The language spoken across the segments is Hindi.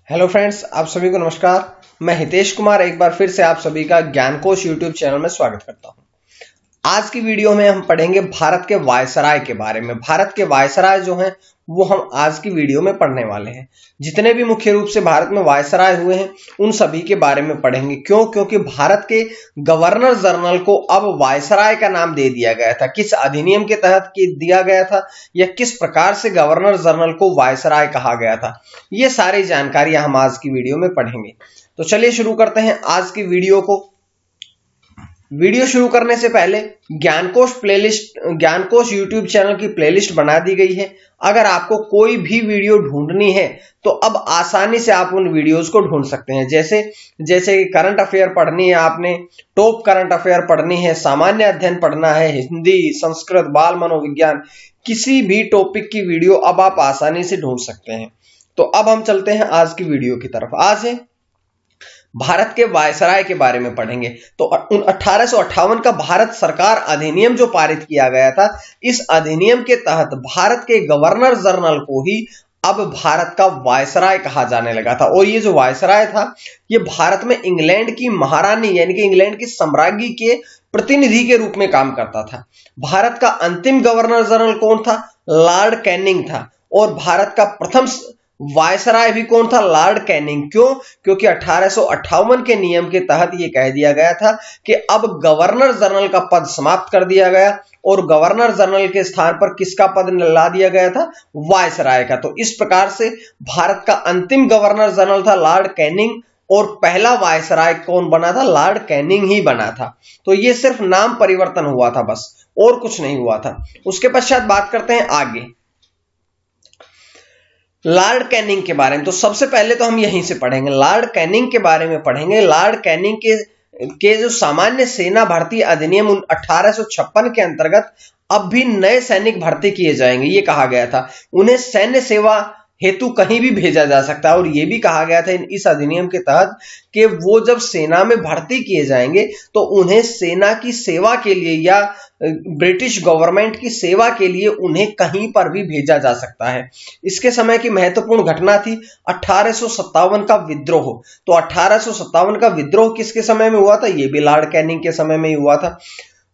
हेलो फ्रेंड्स, आप सभी को नमस्कार। मैं हितेश कुमार एक बार फिर से आप सभी का ज्ञानकोश यूट्यूब चैनल में स्वागत करता हूं। आज की वीडियो में हम पढ़ेंगे भारत के वायसराय के बारे में। भारत के वायसराय जो हैं वो हम आज की वीडियो में पढ़ने वाले हैं। जितने भी मुख्य रूप से भारत में वायसराय हुए हैं उन सभी के बारे में पढ़ेंगे। क्योंकि भारत के गवर्नर जनरल को अब वायसराय का नाम दे दिया गया था। किस अधिनियम के तहत दिया गया था या किस प्रकार से गवर्नर जनरल को वायसराय कहा गया था, ये सारी जानकारियां हम आज की वीडियो में पढ़ेंगे। तो चलिए शुरू करते हैं आज की वीडियो को। वीडियो शुरू करने से पहले ज्ञानकोश यूट्यूब चैनल की प्लेलिस्ट बना दी गई है। अगर आपको कोई भी वीडियो ढूंढनी है तो अब आसानी से आप उन वीडियोस को ढूंढ सकते हैं। जैसे करंट अफेयर पढ़नी है, आपने टॉप करंट अफेयर पढ़नी है, सामान्य अध्ययन पढ़ना है, हिंदी, संस्कृत, बाल मनोविज्ञान, किसी भी टॉपिक की वीडियो अब आप आसानी से ढूंढ सकते हैं। तो अब हम चलते हैं आज की वीडियो की तरफ। आज है भारत के वायसराय के बारे में पढ़ेंगे। तो 1858 का भारत सरकार अधिनियम जो पारित किया गया था, इस अधिनियम के तहत भारत के गवर्नर जनरल को ही अब भारत का वायसराय कहा जाने लगा था। और ये जो वायसराय था ये भारत में इंग्लैंड की महारानी यानी कि इंग्लैंड की सम्राज्ञी के प्रतिनिधि के रूप में काम करता था। भारत का अंतिम गवर्नर जनरल कौन था? लॉर्ड कैनिंग था। और भारत का प्रथम वायसराय भी कौन था? Lord Canning. क्यों? क्योंकि 1858 के नियम के तहत यह कह दिया गया था कि अब गवर्नर जनरल का पद समाप्त कर दिया गया और गवर्नर जनरल के स्थान पर किसका पद ला दिया गया था? वायसराय का। तो इस प्रकार से भारत का अंतिम गवर्नर जनरल था लॉर्ड कैनिंग और पहला वायसराय कौन बना था? लॉर्ड कैनिंग ही बना था। तो यह सिर्फ नाम परिवर्तन हुआ था, बस, और कुछ नहीं हुआ था। उसके पश्चात बात करते हैं आगे लॉर्ड कैनिंग के बारे में। तो सबसे पहले तो हम यहीं से पढ़ेंगे, लॉर्ड कैनिंग के बारे में पढ़ेंगे। लॉर्ड कैनिंग के जो सामान्य सेना भर्ती अधिनियम 1856 के अंतर्गत अब भी नए सैनिक भर्ती किए जाएंगे, ये कहा गया था। उन्हें सैन्य सेवा हेतु कहीं भी भेजा जा सकता है। और यह भी कहा गया था इस अधिनियम के तहत कि वो जब सेना में भर्ती किए जाएंगे तो उन्हें सेना की सेवा के लिए या ब्रिटिश गवर्नमेंट की सेवा के लिए उन्हें कहीं पर भी भेजा जा सकता है। इसके समय की महत्वपूर्ण घटना थी 1857 का विद्रोह। तो 1857 का विद्रोह किसके समय में हुआ था? यह भी लॉर्ड कैनिंग के समय में ही हुआ था।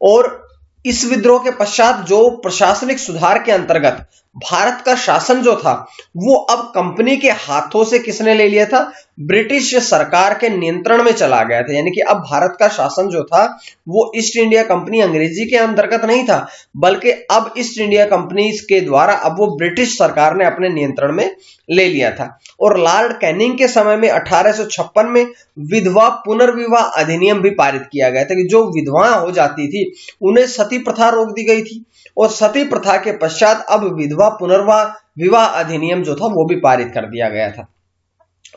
और इस विद्रोह के पश्चात जो प्रशासनिक सुधार के अंतर्गत भारत का शासन जो था वो अब कंपनी के हाथों से किसने ले लिया था? ब्रिटिश सरकार के नियंत्रण में चला गया था। यानी कि अब भारत का शासन जो था वो ईस्ट इंडिया कंपनी अंग्रेजी के अंतर्गत नहीं था, बल्कि अब ईस्ट इंडिया कंपनी के द्वारा अब वो ब्रिटिश सरकार ने अपने नियंत्रण में ले लिया था। और लॉर्ड कैनिंग के समय में 1856 में विधवा पुनर्विवाह अधिनियम भी पारित किया गया था कि जो विधवा हो जाती थी उन्हें सती प्रथा रोक दी गई थी। और सती प्रथा के पश्चात अब विधवा पुनर्विवाह अधिनियम जो था वो भी पारित कर दिया गया था।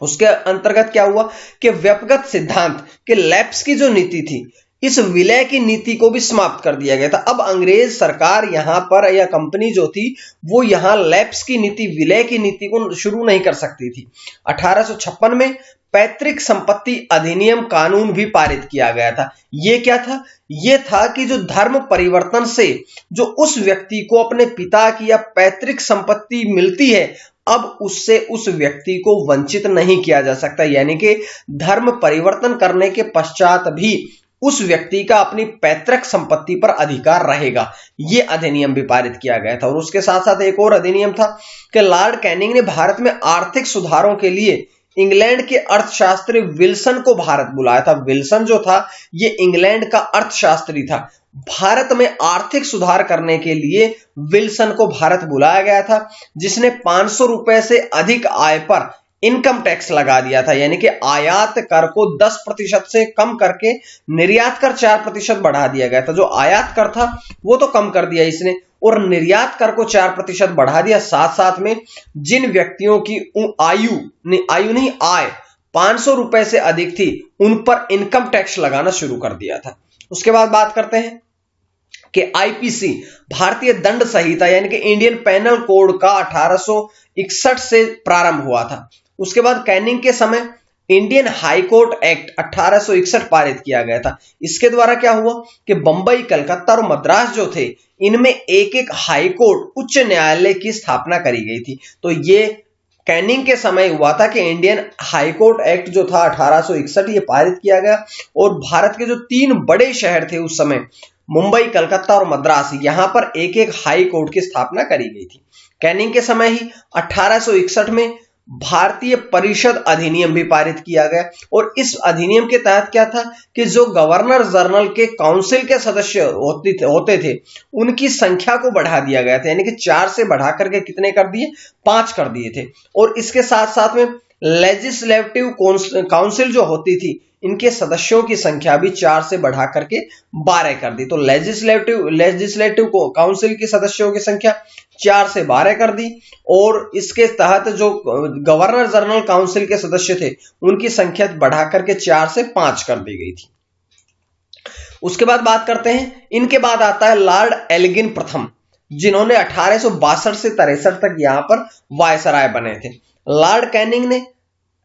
उसके अंतर्गत क्या हुआ कि व्यक्तिगत सिद्धांत के लैप्स की जो नीति थी, इस विलय की नीति को भी समाप्त कर दिया गया था। अब अंग्रेज सरकार यहां पर या कंपनी जो थी वो यहां लैप्स की नीति, विलय की नीति को शुरू नहीं कर सकती थी। 1856 में पैतृक संपत्ति अधिनियम कानून भी पारित किया गया था। यह क्या था? यह था कि जो धर्म परिवर्तन से जो उस व्यक्ति को अपने पिता की या पैतृक संपत्ति मिलती है, अब उससे उस व्यक्ति को वंचित नहीं किया जा सकता। यानी कि धर्म परिवर्तन करने के पश्चात भी उस व्यक्ति का अपनी पैतृक संपत्ति पर अधिकार रहेगा। यह अधिनियम भी पारित किया गया था। और उसके साथ साथ एक और अधिनियम था कि लॉर्ड कैनिंग ने भारत में आर्थिक सुधारों के लिए इंग्लैंड के अर्थशास्त्री विल्सन को भारत बुलाया था। विल्सन जो था ये इंग्लैंड का अर्थशास्त्री था। भारत में आर्थिक सुधार करने के लिए विल्सन को भारत बुलाया गया था, जिसने 500 रुपए से अधिक आय पर इनकम टैक्स लगा दिया था। यानी कि आयात कर को 10% से कम करके निर्यात कर 4% बढ़ा दिया गया था। जो आयात कर था वो तो कम कर दिया इसने और निर्यात कर को 4% बढ़ा दिया। साथ साथ में जिन व्यक्तियों की आयु नहीं आय 500 रुपए से अधिक थी उन पर इनकम टैक्स लगाना शुरू कर दिया था। उसके बाद बात करते हैं कि आईपीसी भारतीय दंड संहिता यानी कि इंडियन पेनल कोड का 1861 से प्रारंभ हुआ था। उसके बाद कैनिंग के समय इंडियन हाई कोर्ट एक्ट 1861 पारित किया गया था। इसके द्वारा क्या हुआ कि बंबई, कलकत्ता और मद्रास जो थे इनमें एक एक हाई कोर्ट, उच्च न्यायालय की स्थापना करी गई थी। तो ये कैनिंग के समय हुआ था कि इंडियन हाई कोर्ट एक्ट जो था 1861 ये पारित किया गया और भारत के जो 3 बड़े शहर थे उस समय, मुंबई, कलकत्ता और मद्रास, यहां पर एक एक हाई कोर्ट की स्थापना करी गई थी। कैनिंग के समय ही 1861 में भारतीय परिषद अधिनियम भी पारित किया गया और इस अधिनियम के तहत क्या था कि जो गवर्नर जनरल के काउंसिल के सदस्य होते थे उनकी संख्या को बढ़ा दिया गया था, यानी कि 4 से बढ़ा करके कितने कर दिए, 5 कर दिए थे। और इसके साथ साथ में लेजिस्लेटिव काउंसिल जो होती थी इनके सदस्यों की संख्या भी 4 से बढ़ा करके 12 कर दी। तो लेजिस्लेटिव काउंसिल के सदस्यों की संख्या 4 से 12 कर दी और इसके तहत जो गवर्नर जनरल काउंसिल के सदस्य थे उनकी संख्या बढ़ा करके 4 से 5 कर दी गई थी। उसके बाद बात करते हैं, इनके बाद आता है लॉर्ड एल्गिन प्रथम, जिन्होंने 1862 से 63 तक यहां पर वायसराय बने थे। लॉर्ड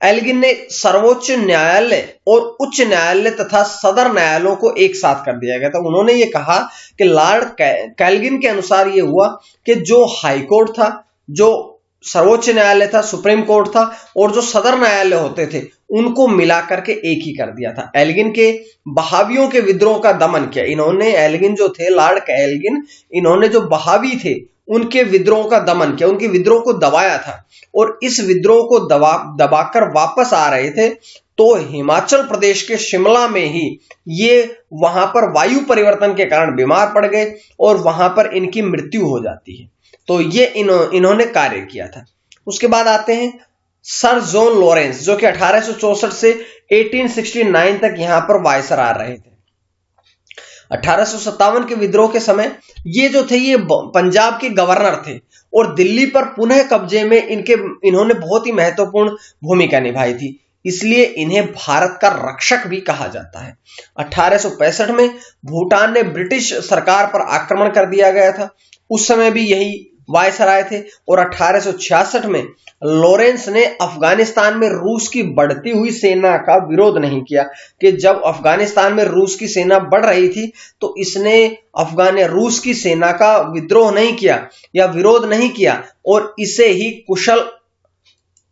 एल्गिन ने सर्वोच्च न्यायालय और उच्च न्यायालय तथा सदर न्यायालयों को एक साथ कर दिया गया था। उन्होंने ये कहा कि लॉर्ड कैल्गिन के अनुसार ये हुआ कि जो हाई कोर्ट था, जो सर्वोच्च न्यायालय था, सुप्रीम कोर्ट था और जो सदर न्यायालय होते थे उनको मिला करके एक ही कर दिया था। एल्गिन के बहावियों के विद्रोह का दमन किया इन्होंने। एल्गिन जो थे, लॉर्ड एल्गिन, इन्होंने जो बहावी थे उनके विद्रोह का दमन किया, उनके विद्रोह को दबाया था और इस विद्रोह को दबाकर वापस आ रहे थे तो हिमाचल प्रदेश के शिमला में ही ये वहां पर वायु परिवर्तन के कारण बीमार पड़ गए और वहां पर इनकी मृत्यु हो जाती है। तो ये इन्होंने कार्य किया था। उसके बाद आते हैं सर जॉन लॉरेंस, जो कि 1864 से 1869 तक यहां पर वायसराय रहे थे। 1857 के विद्रोह के समय ये जो थे ये पंजाब के गवर्नर थे और दिल्ली पर पुनः कब्जे में इन्होंने बहुत ही महत्वपूर्ण भूमिका निभाई थी, इसलिए इन्हें भारत का रक्षक भी कहा जाता है। 1865 में भूटान ने ब्रिटिश सरकार पर आक्रमण कर दिया गया था, उस समय भी यही वायसराय थे और 1866 में लॉरेंस ने अफगानिस्तान में रूस की बढ़ती हुई सेना का विरोध नहीं किया कि जब अफगानिस्तान में रूस की सेना बढ़ रही थी तो इसने रूस की सेना का विद्रोह नहीं किया या विरोध नहीं किया और इसे ही कुशल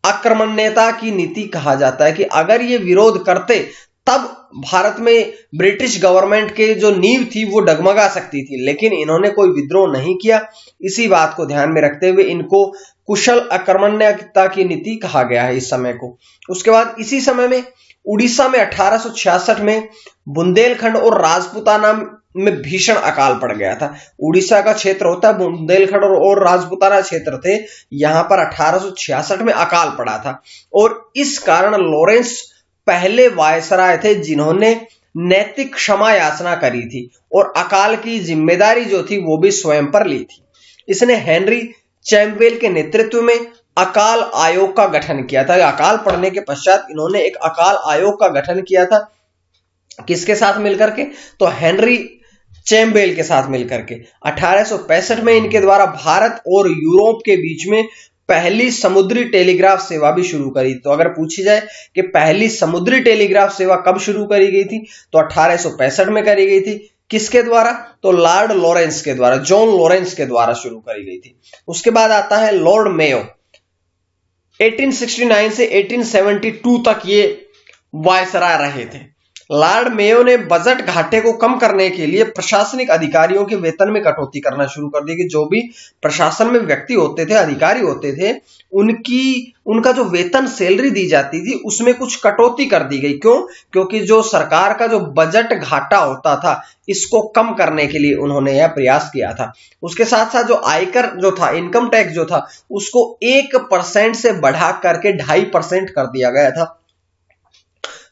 आक्रमणीयता की नीति कहा जाता है कि अगर ये विरोध करते तब भारत में ब्रिटिश गवर्नमेंट के जो नींव थी वो डगमगा सकती थी, लेकिन इन्होंने कोई विद्रोह नहीं किया। इसी बात को ध्यान में रखते हुए इनको कुशल आक्रमणीयता की नीति कहा गया है इस समय को। उसके बाद इसी समय में उड़ीसा में 1866 में बुंदेलखंड और राजपूताना में भीषण अकाल पड़ गया था। उड़ीसा का क्षेत्र होता है, बुंदेलखंड और राजपूताना क्षेत्र थे, यहां पर 1866 में अकाल पड़ा था और इस कारण लॉरेंस पहले वायसराय थे जिन्होंने नैतिक क्षमा याचना करी थी और अकाल की जिम्मेदारी जो थी वो भी स्वयं पर ली थी। इसने हेनरी चैम्पबेल के नेतृत्व में अकाल आयोग का गठन किया था। अकाल पड़ने के पश्चात इन्होंने एक अकाल आयोग का गठन किया था, किसके साथ मिलकर के, तो हेनरी चैम्पबेल के साथ मिलकर के। 1865 में इनके द्वारा भारत और यूरोप के बीच में पहली समुद्री टेलीग्राफ सेवा भी शुरू करी। तो अगर पूछी जाए कि पहली समुद्री टेलीग्राफ सेवा कब शुरू करी गई थी तो 1865 में करी गई थी। किसके द्वारा, तो लॉर्ड लॉरेंस के द्वारा, जॉन लॉरेंस के द्वारा शुरू करी गई थी। उसके बाद आता है लॉर्ड मेयो, 1869 से 1872 तक ये वायसराय रहे थे। लॉर्ड मेयो ने बजट घाटे को कम करने के लिए प्रशासनिक अधिकारियों के वेतन में कटौती करना शुरू कर दी कि जो भी प्रशासन में व्यक्ति होते थे, अधिकारी होते थे, उनका जो वेतन सैलरी दी जाती थी उसमें कुछ कटौती कर दी गई। क्यों? क्योंकि जो सरकार का जो बजट घाटा होता था इसको कम करने के लिए उन्होंने यह प्रयास किया था। उसके साथ साथ जो आयकर जो था, इनकम टैक्स जो था, उसको 1% से बढ़ा करके 2.5% कर दिया गया था,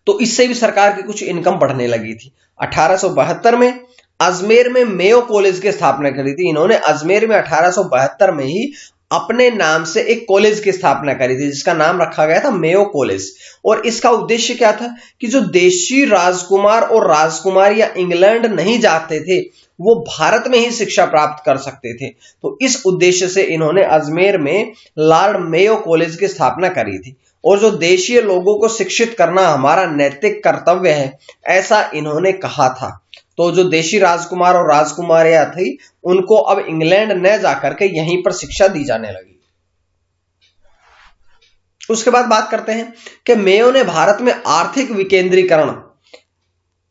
तो इससे भी सरकार की कुछ इनकम बढ़ने लगी थी। 1872 में अजमेर में मेयो कॉलेज की स्थापना करी थी। इन्होंने अजमेर में 1872 में ही अपने नाम से एक कॉलेज की स्थापना करी थी जिसका नाम रखा गया था मेयो कॉलेज। और इसका उद्देश्य क्या था कि जो देशी राजकुमार और राजकुमारियां इंग्लैंड नहीं जाते थे वो भारत में ही शिक्षा प्राप्त कर सकते थे। तो इस उद्देश्य से इन्होंने अजमेर में लॉर्ड मेयो कॉलेज की स्थापना करी थी। और जो देशीय लोगों को शिक्षित करना हमारा नैतिक कर्तव्य है, ऐसा इन्होंने कहा था। तो जो देशी राजकुमार और राजकुमारियां थी उनको अब इंग्लैंड न जाकर के यहीं पर शिक्षा दी जाने लगी। उसके बाद बात करते हैं कि मेयो ने भारत में आर्थिक विकेंद्रीकरण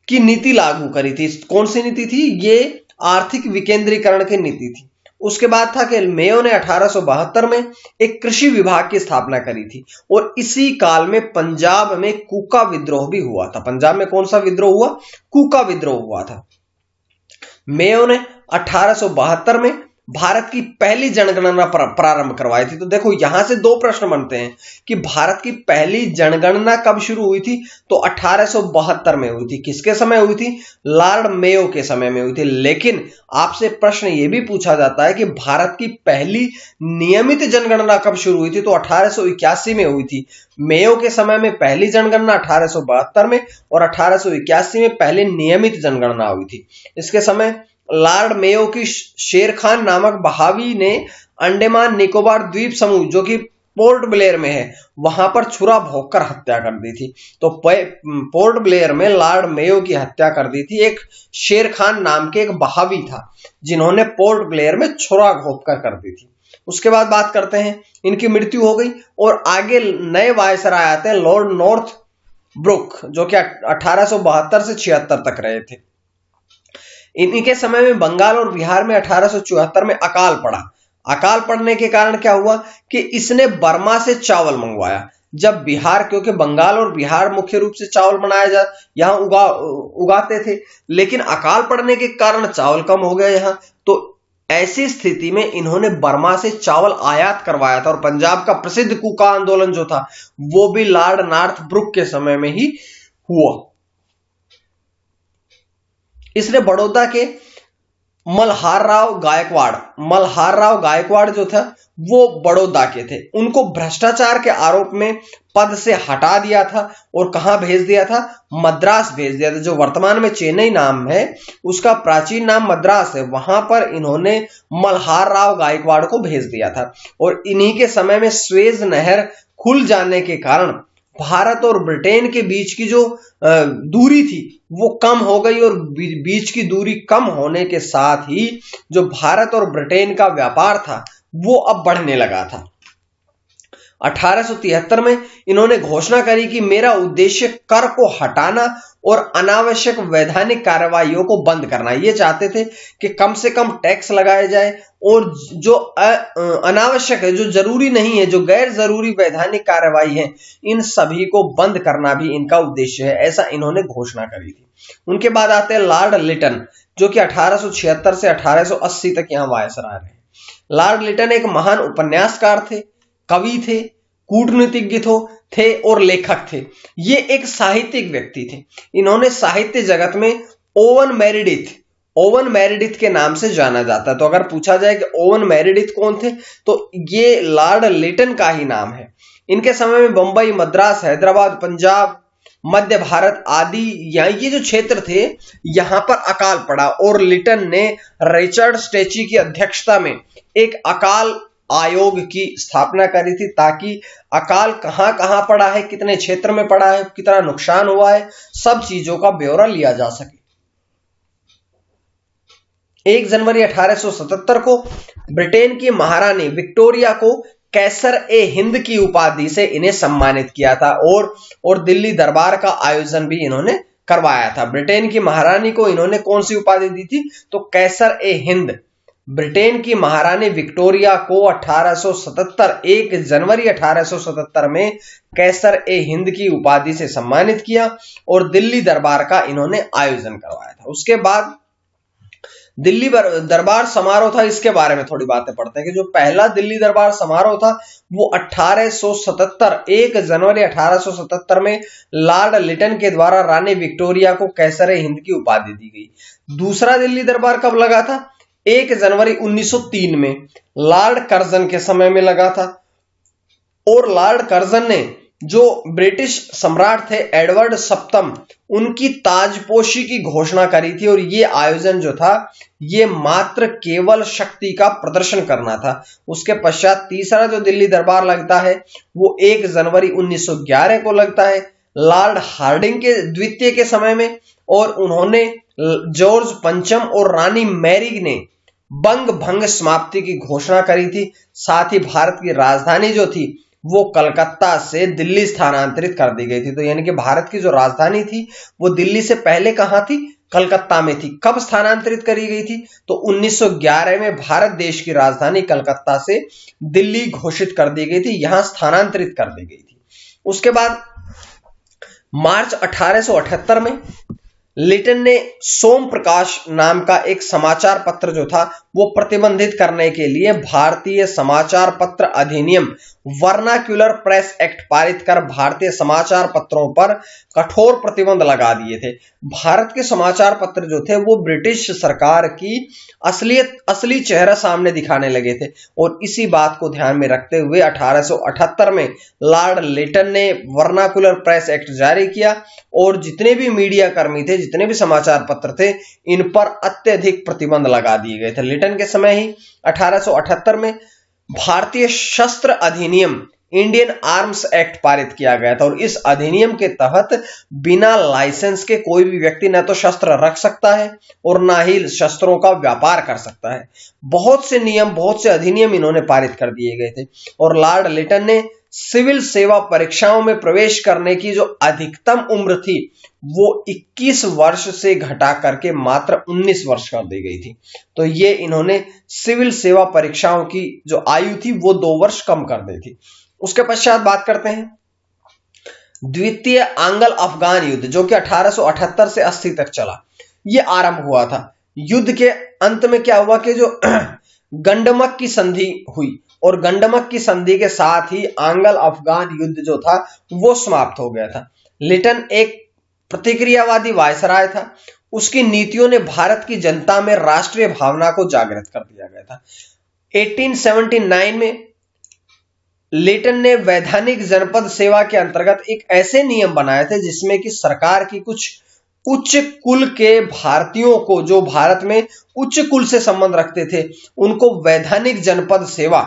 की नीति लागू करी थी। कौन सी नीति थी? ये आर्थिक विकेंद्रीकरण की नीति थी। उसके बाद था कि मेयो ने 1872 में एक कृषि विभाग की स्थापना करी थी और इसी काल में पंजाब में कूका विद्रोह भी हुआ था। पंजाब में कौन सा विद्रोह हुआ? कूका विद्रोह हुआ था। मेयो ने 1872 में भारत की पहली जनगणना प्रारंभ करवाई थी। तो देखो यहां से दो प्रश्न बनते हैं कि भारत की पहली जनगणना कब शुरू हुई थी? तो 1872 में हुई थी। किसके समय हुई थी? लॉर्ड मेयो के समय में हुई थी। लेकिन आपसे प्रश्न यह भी पूछा जाता है कि भारत की पहली नियमित जनगणना कब शुरू हुई थी? तो 1881 में हुई थी। मेयो के समय में पहली जनगणना 1872 में और 1881 में पहली नियमित जनगणना हुई थी। इसके समय लॉर्ड मेयो की शेर खान नामक बहावी ने अंडमान निकोबार द्वीप समूह जो कि पोर्ट ब्लेयर में है वहां पर छुरा भोंककर हत्या कर दी थी। तो पोर्ट ब्लेयर में लॉर्ड मेयो की हत्या कर दी थी एक शेर खान नाम के एक बहावी था जिन्होंने पोर्ट ब्लेयर में छुरा घोंपकर कर दी थी। उसके बाद बात करते हैं, इनकी मृत्यु हो गई और आगे नए वायसराय आते हैं लॉर्ड नॉर्थ ब्रुक जो कि 1872 से 76 तक रहे थे। इनके समय में बंगाल और बिहार में 1874 में अकाल पड़ा। अकाल पड़ने के कारण क्या हुआ कि इसने बर्मा से चावल मंगवाया। जब बिहार, क्योंकि बंगाल और बिहार मुख्य रूप से चावल बनाया यहां उगाते थे, लेकिन अकाल पड़ने के कारण चावल कम हो गया यहां। तो ऐसी स्थिति में इन्होंने बर्मा से चावल आयात करवाया था और पंजाब का प्रसिद्ध कूका आंदोलन जो था वो भी लॉर्ड नॉर्थ ब्रुक के समय में ही हुआ। इसने बड़ौदा के मल्हार राव गायकवाड़ जो था वो बड़ौदा के थे। उनको भ्रष्टाचार के आरोप में पद से हटा दिया था और कहां भेज दिया था? मद्रास भेज दिया था। जो वर्तमान में चेन्नई नाम है उसका प्राचीन नाम मद्रास है। वहां पर इन्होंने मल्हार राव गायकवाड़ को भेज दिया था और इन्हीं के समय में स्वेज नहर खुल जाने के कारण भारत और ब्रिटेन के बीच की जो दूरी थी वो कम हो गई और बीच की दूरी कम होने के साथ ही जो भारत और ब्रिटेन का व्यापार था वो अब बढ़ने लगा था। 1873 में इन्होंने घोषणा करी कि मेरा उद्देश्य कर को हटाना और अनावश्यक वैधानिक कार्रवाइयों को बंद करना। ये चाहते थे कि कम से कम टैक्स लगाए जाए और जो अनावश्यक है, जो जरूरी नहीं है, जो गैर जरूरी वैधानिक कार्रवाई है, इन सभी को बंद करना भी इनका उद्देश्य है, ऐसा इन्होंने घोषणा करी थी। उनके बाद आते हैं लॉर्ड लिटन जो कि 1876 से 1880 तक यहां वायसराय रहे। लॉर्ड लिटन एक महान उपन्यासकार थे, कवि थे, कूटनीतिज्ञ थे और लेखक थे। ये एक साहित्यिक व्यक्ति थे। इन्होंने साहित्य जगत में ओवन मेरिडिथ के नाम से जाना जाता है। तो अगर पूछा जाए कि ओवन मेरिडिथ कौन थे तो ये लॉर्ड लिटन का ही नाम है। इनके समय में बंबई, मद्रास, हैदराबाद, पंजाब, मध्य भारत आदि ये जो क्षेत्र थे यहां पर अकाल पड़ा और लिटन ने रिचर्ड स्टेची की अध्यक्षता में एक अकाल आयोग की स्थापना करी थी ताकि अकाल कहां कहां पड़ा है, कितने क्षेत्र में पड़ा है, कितना नुकसान हुआ है, सब चीजों का ब्यौरा लिया जा सके। 1 जनवरी 1877 को ब्रिटेन की महारानी विक्टोरिया को कैसर ए हिंद की उपाधि से इन्हें सम्मानित किया था और दिल्ली दरबार का आयोजन भी इन्होंने करवाया था। ब्रिटेन की महारानी को इन्होंने कौन सी उपाधि दी थी? तो कैसर ए हिंद। ब्रिटेन की महारानी विक्टोरिया को 1 जनवरी 1877 में कैसर ए हिंद की उपाधि से सम्मानित किया और दिल्ली दरबार का इन्होंने आयोजन करवाया था। उसके बाद दिल्ली दरबार समारोह था, इसके बारे में थोड़ी बातें पढ़ते हैं कि जो पहला दिल्ली दरबार समारोह था वो 1 जनवरी 1877 में लॉर्ड लिटन के द्वारा रानी विक्टोरिया को कैसर ए हिंद की उपाधि दी गई। दूसरा दिल्ली दरबार कब लगा था? 1 जनवरी 1903 में लॉर्ड कर्जन के समय में लगा था और लॉर्ड कर्जन ने जो ब्रिटिश सम्राट थे एडवर्ड सप्तम उनकी ताजपोशी की घोषणा करी थी और ये आयोजन जो था ये मात्र केवल शक्ति का प्रदर्शन करना था। उसके पश्चात तीसरा जो दिल्ली दरबार लगता है वो 1 जनवरी 1911 को लगता है लॉर्ड हार्डिंग के द्वितीय के समय में और उन्होंने जॉर्ज पंचम और रानी मैरी ने बंग भंग समाप्ति की घोषणा करी थी। साथ ही भारत की राजधानी जो थी वो कलकत्ता से दिल्ली स्थानांतरित कर दी गई थी। तो यानी कि भारत की जो राजधानी थी वो दिल्ली से पहले कहां थी? कलकत्ता में थी। कब स्थानांतरित करी गई थी? तो 1911 में भारत देश की राजधानी कलकत्ता से दिल्ली घोषित कर दी गई थी, यहां स्थानांतरित कर दी गई थी। उसके बाद मार्च 1878 में लिटन ने सोम प्रकाश नाम का एक समाचार पत्र जो था वो प्रतिबंधित करने के लिए भारतीय समाचार पत्र अधिनियम वर्नाक्यूलर प्रेस एक्ट पारित कर भारतीय समाचार पत्रों पर कठोर प्रतिबंध लगा दिए थे। भारत के समाचार पत्र जो थे वो ब्रिटिश सरकार की असली चेहरा सामने दिखाने लगे थे और इसी बात को ध्यान में रखते हुए 1878 में लॉर्ड लिटन ने वर्नाक्यूलर प्रेस एक्ट जारी किया और जितने भी मीडिया कर्मी थे, जितने भी समाचार पत्र थे, इन पर अत्यधिक प्रतिबंध लगा दिए गए थे। लिटन के समय ही 1878 में भारतीय शस्त्र अधिनियम इंडियन आर्म्स एक्ट पारित किया गया था और इस अधिनियम के तहत बिना लाइसेंस के कोई भी व्यक्ति न तो शस्त्र रख सकता है और ना ही शस्त्रों का व्यापार कर सकता है। बहुत से नियम, बहुत से अधिनियम इन्होंने पारित कर दिए गए थे और लॉर्ड लिटन ने सिविल सेवा परीक्षाओं में प्रवेश करने की जो अधिकतम उम्र थी वो 21 वर्ष से घटा करके मात्र 19 वर्ष कर दी गई थी। तो ये इन्होंने सिविल सेवा परीक्षाओं की जो आयु थी वो 2 वर्ष कम कर दी थी। उसके पश्चात बात करते हैं द्वितीय आंग्ल अफगान युद्ध, जो कि 1878 से 80 तक चला। ये आरंभ हुआ था। युद्ध के अंत में क्या हुआ कि जो गंडमक की संधि हुई और गंडमक की संधि के साथ ही आंग्ल अफगान युद्ध जो था वो समाप्त हो गया था। लिटन एक प्रतिक्रियावादी वायसराय था। उसकी नीतियों ने भारत की जनता में राष्ट्रीय भावना को जागृत कर दिया गया था। 1879 में लिटन ने वैधानिक जनपद सेवा के अंतर्गत एक ऐसे नियम बनाए थे जिसमें कि सरकार की कुछ उच्च कुल के भारतीयों को, जो भारत में उच्च कुल से संबंध रखते थे, उनको वैधानिक जनपद सेवा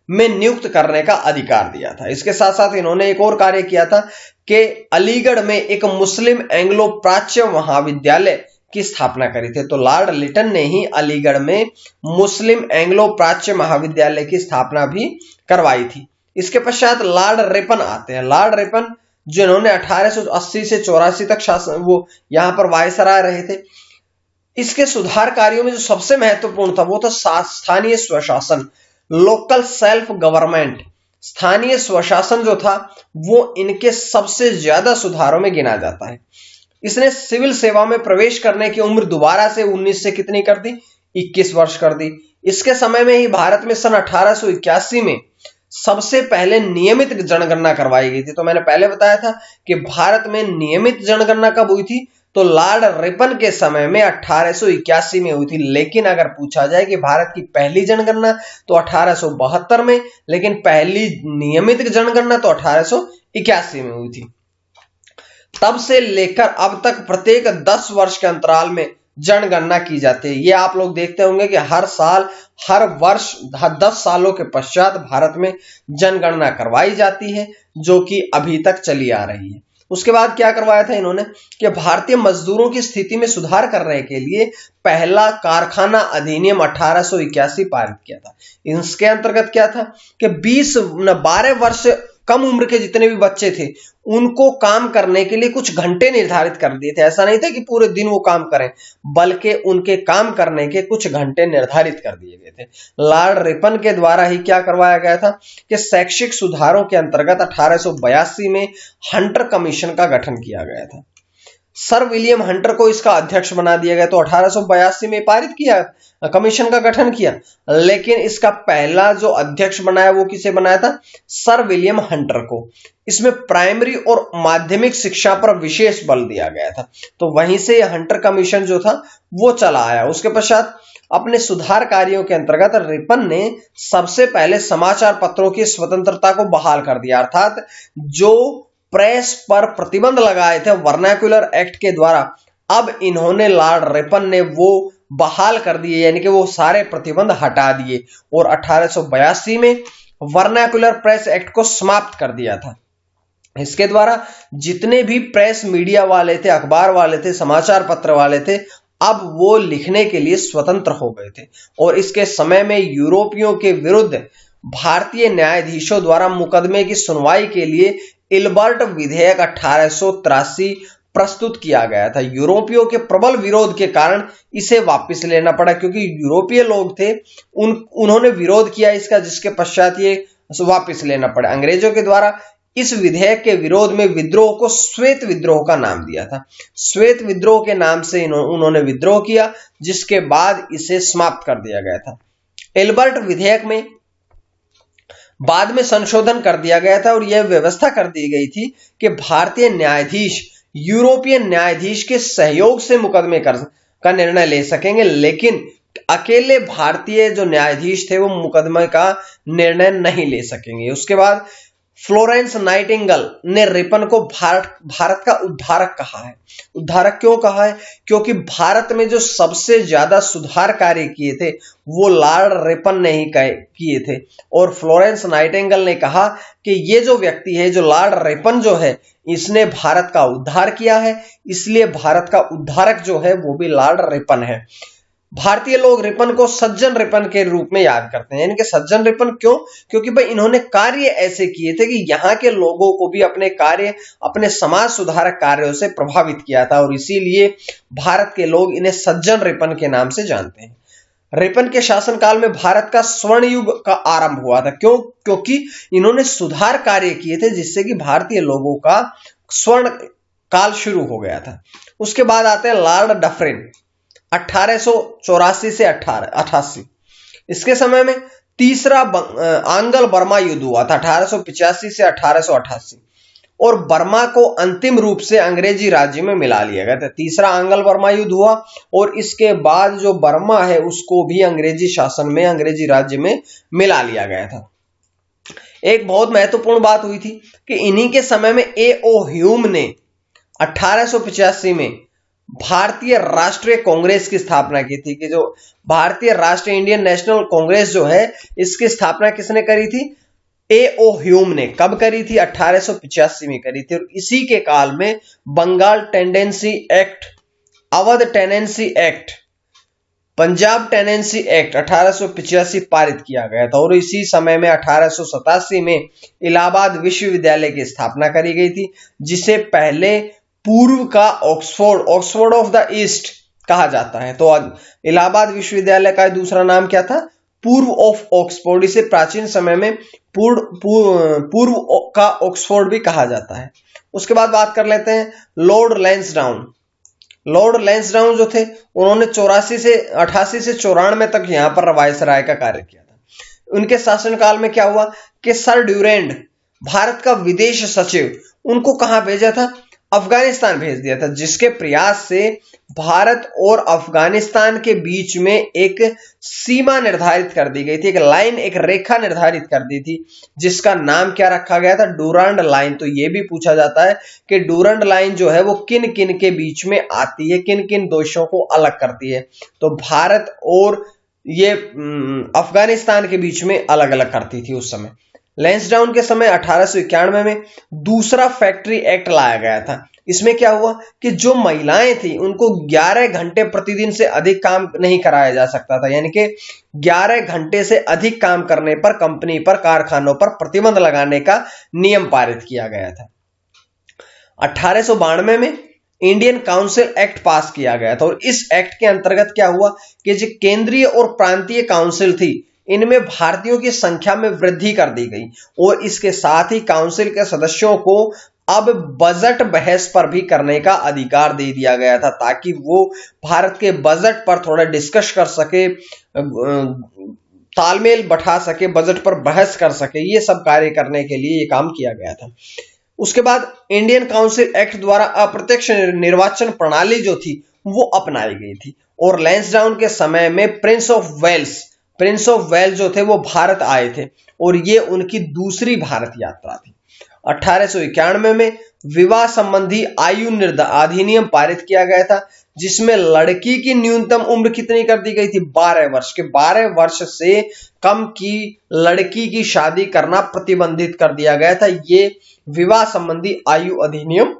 में नियुक्त करने का अधिकार दिया था। इसके साथ साथ इन्होंने एक और कार्य किया था कि अलीगढ़ में एक मुस्लिम एंग्लो प्राच्य महाविद्यालय की स्थापना करी थी। तो लॉर्ड लिटन ने ही अलीगढ़ में मुस्लिम एंग्लो प्राच्य महाविद्यालय की स्थापना भी करवाई थी। इसके पश्चात लॉर्ड रिपन आते हैं। लॉर्ड रिपन जिन्होंने 1880 से 84 तक शासन, वो यहां पर वायसराय रहे थे। इसके सुधार कार्यों में जो सबसे महत्वपूर्ण था वो था स्थानीय स्वशासन, लोकल सेल्फ गवर्नमेंट। स्थानीय स्वशासन जो था वो इनके सबसे ज्यादा सुधारों में गिना जाता है। इसने सिविल सेवा में प्रवेश करने की उम्र दोबारा से 19 से कितनी कर दी? 21 वर्ष कर दी। इसके समय में ही भारत में सन 1881 में सबसे पहले नियमित जनगणना करवाई गई थी। तो मैंने पहले बताया था कि भारत में नियमित जनगणना कब हुई थी? तो लॉर्ड रिपन के समय में 1881 में हुई थी। लेकिन अगर पूछा जाए कि भारत की पहली जनगणना तो 1872 में, लेकिन पहली नियमित जनगणना तो 1881 में हुई थी। तब से लेकर अब तक प्रत्येक 10 वर्ष के अंतराल में जनगणना की जाती है। ये आप लोग देखते होंगे कि हर साल, हर वर्ष, 10 सालों के पश्चात भारत में जनगणना करवाई जाती है, जो कि अभी तक चली आ रही है। उसके बाद क्या करवाया था इन्होंने कि भारतीय मजदूरों की स्थिति में सुधार करने के लिए पहला कारखाना अधिनियम 1881 पारित किया था। इसके अंतर्गत क्या था कि 12 वर्ष कम उम्र के जितने भी बच्चे थे उनको काम करने के लिए कुछ घंटे निर्धारित कर दिए थे। ऐसा नहीं था कि पूरे दिन वो काम करें, बल्कि उनके काम करने के कुछ घंटे निर्धारित कर दिए गए थे। लॉर्ड रिपन के द्वारा ही क्या करवाया गया था कि शैक्षिक सुधारों के अंतर्गत 1882 में हंटर कमीशन का गठन किया गया था। सर विलियम हंटर को इसका अध्यक्ष बना दिया गया। तो 1882 में पारित किया, कमीशन का गठन किया, लेकिन इसका पहला जो अध्यक्ष बनाया वो किसे बनाया था? सर विलियम हंटर को। इसमें प्राइमरी और माध्यमिक शिक्षा पर विशेष बल दिया गया था। तो वहीं से हंटर कमीशन जो था वो चला आया। उसके पश्चात अपने सुधार कार्यों के अंतर्गत रिपन ने सबसे पहले समाचार पत्रों की स्वतंत्रता को बहाल कर दिया, अर्थात जो प्रेस पर प्रतिबंध लगाए थे वर्नाक्यूलर एक्ट के द्वारा, अब इन्होंने लॉर्ड रिपन ने वो बहाल कर दिए, यानी कि वो सारे प्रतिबंध हटा दिए और 1882 में वर्नाक्यूलर प्रेस एक्ट को समाप्त कर दिया था। इसके द्वारा जितने भी प्रेस मीडिया वाले थे, अखबार वाले थे, समाचार पत्र वाले थे, अब वो लिखने के लिए स्वतंत्र हो गए थे और इसके समय में यूरोपियों के विरुद्ध भारतीय न्यायाधीशों द्वारा मुकदमे की सुनवाई के लिए इल्बर्ट विधेयक 1883 प्रस्तुत किया गया था। यूरोपियों के प्रबल विरोध के कारण इसे वापस लेना पड़ा, क्योंकि यूरोपीय लोग थे, उन्होंने विरोध किया इसका, जिसके पश्चात ये वापस लेना पड़ा। अंग्रेजों के द्वारा इस विधेयक के विरोध में विद्रोह को श्वेत विद्रोह का नाम दिया था। श्वेत विद्रोह के नाम से उन्होंने विद्रोह किया, जिसके बाद इसे समाप्त कर दिया गया था। इल्बर्ट विधेयक में बाद में संशोधन कर दिया गया था और यह व्यवस्था कर दी गई थी कि भारतीय न्यायाधीश यूरोपियन न्यायाधीश के सहयोग से मुकदमे का निर्णय ले सकेंगे, लेकिन अकेले भारतीय जो न्यायाधीश थे वो मुकदमे का निर्णय नहीं ले सकेंगे। उसके बाद फ्लोरेंस नाइटिंगेल ने रिपन को भारत का उद्धारक कहा है। उद्धारक क्यों कहा है? क्योंकि भारत में जो सबसे ज्यादा सुधार कार्य किए थे वो लॉर्ड रिपन ने ही किए थे। और फ्लोरेंस नाइटिंगेल ने कहा कि ये जो व्यक्ति है, जो लॉर्ड रिपन जो है, इसने भारत का उद्धार किया है, इसलिए भारत का उद्धारक जो है वो भी लॉर्ड रिपन है। भारतीय लोग रिपन को सज्जन रिपन के रूप में याद करते हैं। यानी कि सज्जन रिपन क्यों? क्योंकि भाई इन्होंने कार्य ऐसे किए थे कि यहाँ के लोगों को भी अपने कार्य, अपने समाज सुधारक कार्यों से प्रभावित किया था, और इसीलिए भारत के लोग इन्हें सज्जन रिपन के नाम से जानते हैं। रिपन के शासनकाल में भारत का स्वर्ण युग का आरंभ हुआ था। क्यों? क्योंकि इन्होंने सुधार कार्य किए थे, जिससे कि भारतीय लोगों का स्वर्ण काल शुरू हो गया था। उसके बाद आते हैं लॉर्ड डफरिन, 1884 से 1888। इसके समय में तीसरा आंग्ल बर्मा युद्ध हुआ था 1885 से 1888, और बर्मा को अंतिम रूप से अंग्रेजी राज्य में मिला लिया गया था। तीसरा आंग्ल बर्मा युद्ध हुआ और इसके बाद जो बर्मा है उसको भी अंग्रेजी शासन में, अंग्रेजी राज्य में मिला लिया गया था। एक बहुत महत्वपूर्ण बात हुई थी कि इन्हीं के समय में A.O. ह्यूम ने 1885 में भारतीय राष्ट्रीय कांग्रेस की स्थापना की थी। कि जो भारतीय राष्ट्रीय इंडियन नेशनल कांग्रेस जो है, इसकी स्थापना किसने करी थी? A.O. ह्यूम ने। कब करी थी? 1885 में करी थी। और इसी के काल में Bengal tendency act, Awadh tenancy act, Punjab tenancy act 1885 पारित किया गया था। और इसी समय में 1887 में इलाहाबाद विश्वविद्यालय की स्थापना करी गई थी, जिसे पहले पूर्व का ऑक्सफोर्ड ऑफ द ईस्ट कहा जाता है। तो इलाहाबाद विश्वविद्यालय का दूसरा नाम क्या था? पूर्व ऑफ ऑक्सफोर्ड। इसे प्राचीन समय में पूर्व का ऑक्सफोर्ड भी कहा जाता है। उसके बाद बात कर लेते हैं लॉर्ड लैंसडाउन। लॉर्ड लैंसडाउन जो थे, उन्होंने 88 से 94 तक यहां पर वायसराय का कार्य किया था। उनके शासनकाल में क्या हुआ कि सर ड्यूरेंड, भारत का विदेश सचिव, उनको कहां भेजा था? अफगानिस्तान भेज दिया था, जिसके प्रयास से भारत और अफगानिस्तान के बीच में एक सीमा निर्धारित कर दी गई थी, एक लाइन, एक रेखा निर्धारित कर दी थी, जिसका नाम क्या रखा गया था? डूरांड लाइन। तो यह भी पूछा जाता है कि डूरांड लाइन जो है वो किन किन के बीच में आती है, किन किन देशों को अलग करती है? तो भारत और ये अफगानिस्तान के बीच में अलग अलग करती थी उस समय। लैंसडाउन के समय 1891 में दूसरा फैक्ट्री एक्ट लाया गया था। इसमें क्या हुआ कि जो महिलाएं थी उनको 11 घंटे प्रतिदिन से अधिक काम नहीं कराया जा सकता था। यानी कि 11 घंटे से अधिक काम करने पर कंपनी पर, कारखानों पर प्रतिबंध लगाने का नियम पारित किया गया था। 1892 में इंडियन काउंसिल एक्ट पास किया गया था, और इस एक्ट के अंतर्गत क्या हुआ कि जो केंद्रीय और प्रांतीय काउंसिल थी, इनमें भारतीयों की संख्या में वृद्धि कर दी गई, और इसके साथ ही काउंसिल के सदस्यों को अब बजट बहस पर भी करने का अधिकार दे दिया गया था, ताकि वो भारत के बजट पर थोड़ा डिस्कस कर सके, तालमेल बैठा सके, बजट पर बहस कर सके। ये सब कार्य करने के लिए ये काम किया गया था। उसके बाद इंडियन काउंसिल एक्ट द्वारा अप्रत्यक्ष निर्वाचन प्रणाली जो थी वो अपनाई गई थी, और लैंसडाउन के समय में प्रिंस ऑफ वेल्स जो थे वो भारत आए थे, और ये उनकी दूसरी भारत यात्रा थी। 1891 में विवाह संबंधी आयु अधिनियम पारित किया गया था, जिसमें लड़की की न्यूनतम उम्र कितनी कर दी गई थी? 12 वर्ष के 12 वर्ष से कम की लड़की की शादी करना प्रतिबंधित कर दिया गया था। ये विवाह संबंधी आयु अधिनियम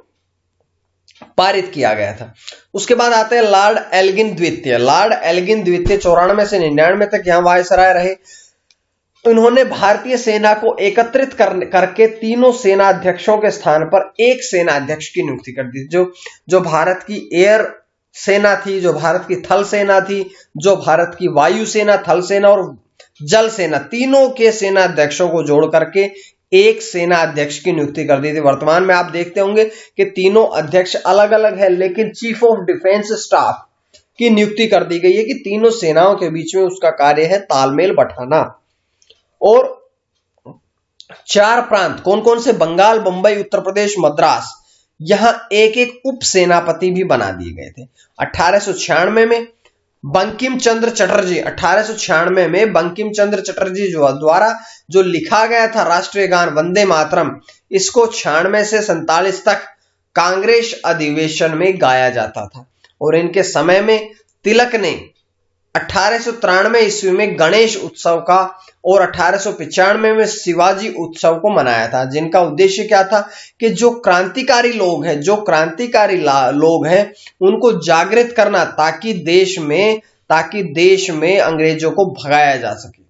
पारित किया गया था। उसके बाद आते हैं लॉर्ड एल्गिन द्वितीय। लॉर्ड एल्गिन द्वितीय 94 से 99 तक यहां वायसराय रहे। उन्होंने भारतीय सेना को एकत्रित करके तीनों सेना अध्यक्षों के स्थान पर एक सेना अध्यक्ष की नियुक्ति कर दी। जो भारत की एयर सेना थी, जो भारत की थल सेना थी, जो भारत की वायु सेना, थल सेना और जल सेना, तीनों के सेना अध्यक्षों को जोड़ करके एक सेना अध्यक्ष की नियुक्ति कर दी थी। वर्तमान में आप देखते होंगे कि तीनों अध्यक्ष अलग अलग है, लेकिन चीफ ऑफ डिफेंस स्टाफ की नियुक्ति कर दी गई है कि तीनों सेनाओं के बीच में उसका कार्य है तालमेल बैठाना। और 4 प्रांत कौन कौन से? बंगाल, बंबई, उत्तर प्रदेश, मद्रास, यहां एक एक उप सेनापति भी बना दिए गए थे। 1896 में बंकिम चंद्र चटर्जी, 1896 में बंकिम चंद्र चटर्जी द्वारा जो लिखा गया था राष्ट्रीय गान वंदे मातरम, इसको 96 से 47 तक कांग्रेस अधिवेशन में गाया जाता था। और इनके समय में तिलक ने 1893 ईस्वी में गणेश उत्सव का और 1895 में शिवाजी उत्सव को मनाया था, जिनका उद्देश्य क्या था कि जो क्रांतिकारी लोग हैं उनको जागृत करना, ताकि देश में अंग्रेजों को भगाया जा सके।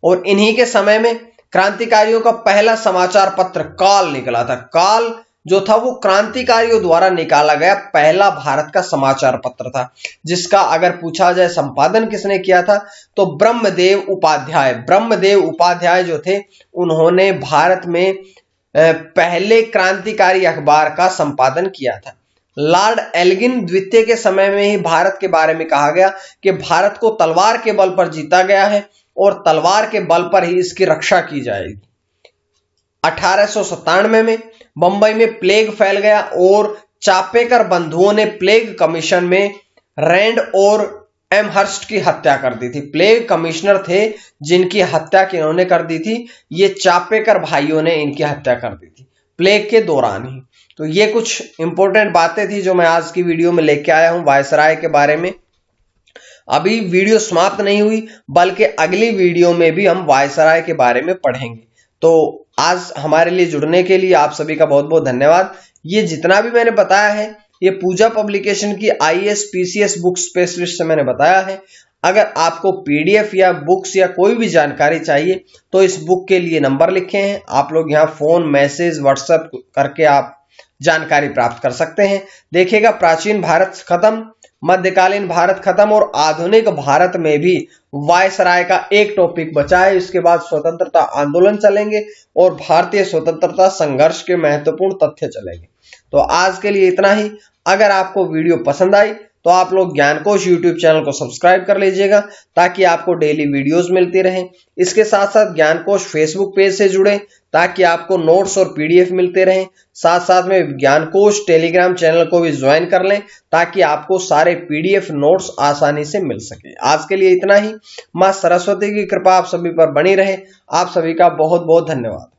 और इन्हीं के समय में क्रांतिकारियों का पहला समाचार पत्र काल निकला था। काल जो था वो क्रांतिकारियों द्वारा निकाला गया पहला भारत का समाचार पत्र था, जिसका अगर पूछा जाए संपादन किसने किया था तो ब्रह्मदेव उपाध्याय जो थे, उन्होंने भारत में पहले क्रांतिकारी अखबार का संपादन किया था। लॉर्ड एल्गिन द्वितीय के समय में ही भारत के बारे में कहा गया कि भारत को तलवार के बल पर जीता गया है और तलवार के बल पर ही इसकी रक्षा की जाएगी। 1897 में बंबई में प्लेग फैल गया और चापेकर बंधुओं ने प्लेग कमीशन में रैंड और एमहर्स्ट की हत्या कर दी थी। प्लेग कमिश्नर थे जिनकी हत्या किन्होंने कर दी थी, ये चापेकर भाइयों ने इनकी हत्या कर दी थी प्लेग के दौरान ही। तो ये कुछ इंपॉर्टेंट बातें थी जो मैं आज की वीडियो में लेके आया हूं वायसराय के बारे में। अभी वीडियो समाप्त नहीं हुई, बल्कि अगली वीडियो में भी हम वायसराय के बारे में पढ़ेंगे। तो आज हमारे लिए जुड़ने के लिए आप सभी का बहुत बहुत धन्यवाद। ये जितना भी मैंने बताया है ये पूजा पब्लिकेशन की IAS PCS बुक स्पेशलिस्ट से मैंने बताया है। अगर आपको PDF या बुक्स या कोई भी जानकारी चाहिए तो इस बुक के लिए नंबर लिखे हैं, आप लोग यहाँ फोन, मैसेज, व्हाट्सएप करके आप जानकारी प्राप्त कर सकते हैं। देखिएगा, प्राचीन भारत खत्म, मध्यकालीन भारत खत्म और आधुनिक भारत में भी वायसराय का एक टॉपिक बचा है। इसके बाद स्वतंत्रता आंदोलन चलेंगे और भारतीय स्वतंत्रता संघर्ष के महत्वपूर्ण तथ्य चलेंगे। तो आज के लिए इतना ही। अगर आपको वीडियो पसंद आई तो आप लोग ज्ञानकोश यूट्यूब चैनल को सब्सक्राइब कर लीजिएगा, ताकि आपको डेली वीडियोस मिलती रहें। इसके साथ साथ ज्ञानकोश फेसबुक पेज से जुड़े, ताकि आपको नोट्स और PDF मिलते रहें। साथ साथ में ज्ञानकोश टेलीग्राम चैनल को भी ज्वाइन कर लें, ताकि आपको सारे PDF नोट्स आसानी से मिल सके। आज के लिए इतना ही। मां सरस्वती की कृपा आप सभी पर बनी रहे। आप सभी का बहुत बहुत धन्यवाद।